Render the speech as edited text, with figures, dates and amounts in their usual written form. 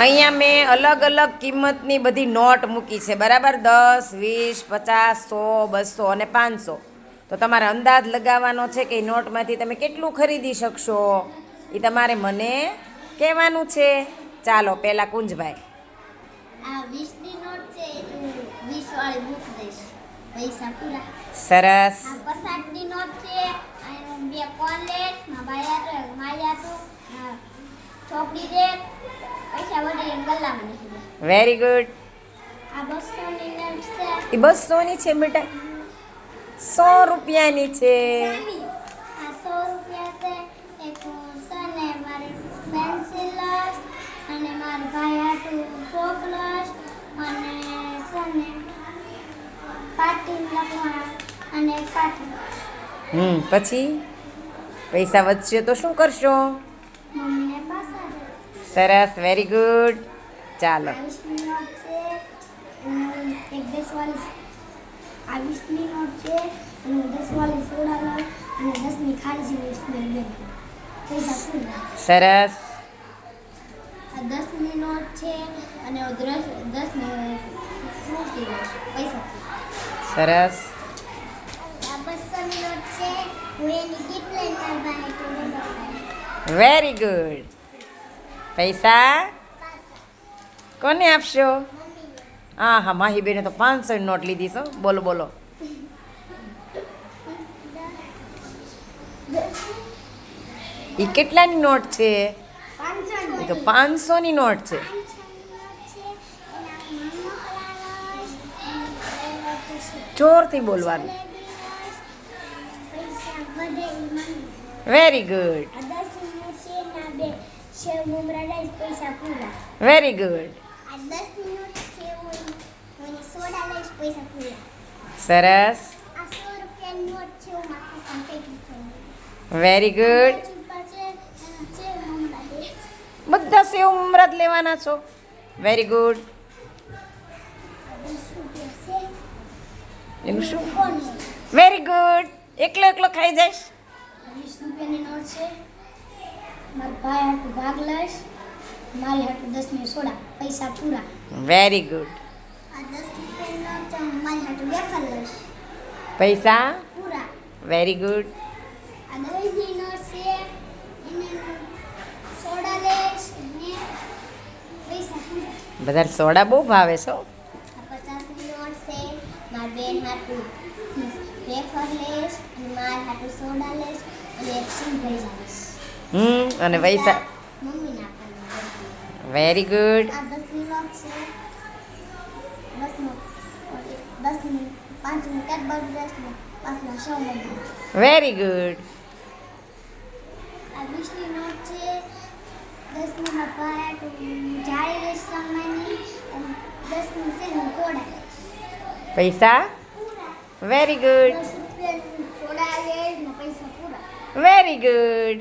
અહીંયા મેં અલગ અલગ કિંમતની બધી નોટ મૂકી છે બરાબર, 10, 20, 50, 100, 200 અને 500. તો તમારે અંદાજ લગાવવાનો છે કે એ નોટમાંથી તમે કેટલું ખરીદી શકશો, એ તમારે મને કહેવાનું છે. ચાલો પહેલાં કુંજભાઈ. આ 20ની નોટ છે તો 20 વાળી મૂકી દઈશ, પૈસા પૂરા. સરસ. આ 50ની નોટ છે, આ બે કોલેટ માયા તો ચોપડી દે, પૈસા વળી ગલ્લામાં નાખી દે. Very good. આ 200ની નોટ છે, એ 200ની છે બેટા, 100 રૂપિયાની છે. આ 100 રૂપિયા છે. એક સને મારી પેન્સિલ અને મારા ભાઈ હાટું ચોકલેટ અને સને પાટી લખવા અને પાટી. પછી પૈસા વધશે તો શું કરશો? મમ્મીને પાસા દે. સરસ, વેરી ગુડ. ચાલો. 20ની નોટ છે, એક 10 વાળી. આ 20ની નોટ છે, 10 વાળી સોડા લઉં અને 10ની ખાલી જેવી સ્મેલ બે પૈસા પૂરા. સરસ. આ 10ની નોટ છે અને 10ની ફ્રૂટી પૈસા પૂરા. સરસ. આ 200ની નોટ છે, હું એની ગિફ્ટ લઈને મારા ભાઈ તો વેરી ગુડ. પૈસા કોને આપશો? હા હા, માહી બેને તો 500ની નોટ લીધી છો. બોલો બોલો. એ કેટલાની નોટ છે? એ તો 500ની નોટ છે. જોરથી બોલવાનું. Very good. Very good. સરસ. Very good. બધા સેવ મમરા જ લેવાના છો. Very good. એનું શું? Very good. એકલો એકલો ખાઈ જઈશ. 20 રૂપિયાની નોટ છે, મારા ભાઈ હાટું ભાગ લઈશ, મારી હાટું 10ની સોડા, પૈસા પૂરા. Very good. આ 10 રૂપિયાની નોટ છે, મારી હાટું વેફર લઈશ, પૈસા પૂરા. Very good. આ 10ની નોટ છે, એને સોડા લઈશ અને પૈસા પૂરા. બધા સોડા બહુ ભાવે છો. આ 50ની નોટ છે, મારા બેન હાટું વેફર લઈશ અને મારા હાટું સોડા લઈશ અને એક સિંગ પૈસા લઈશ. અને પૈસા મમ્મીને આપવાના. Very good. આ 10ની નોટ છે, 10ની 5ની કેડબરી દસની 5ના શો મમ્મી. Very good. આ 20ની નોટ છે, 10ની માં ભાઈ જાળી લઈશ સામાની અને 10ની સેલની સોડા લઈશ. પૈસા વેરી ગુડ. 10 રૂપિયાની સોડા લઈશ ને પૈસા પૂરા. Very good.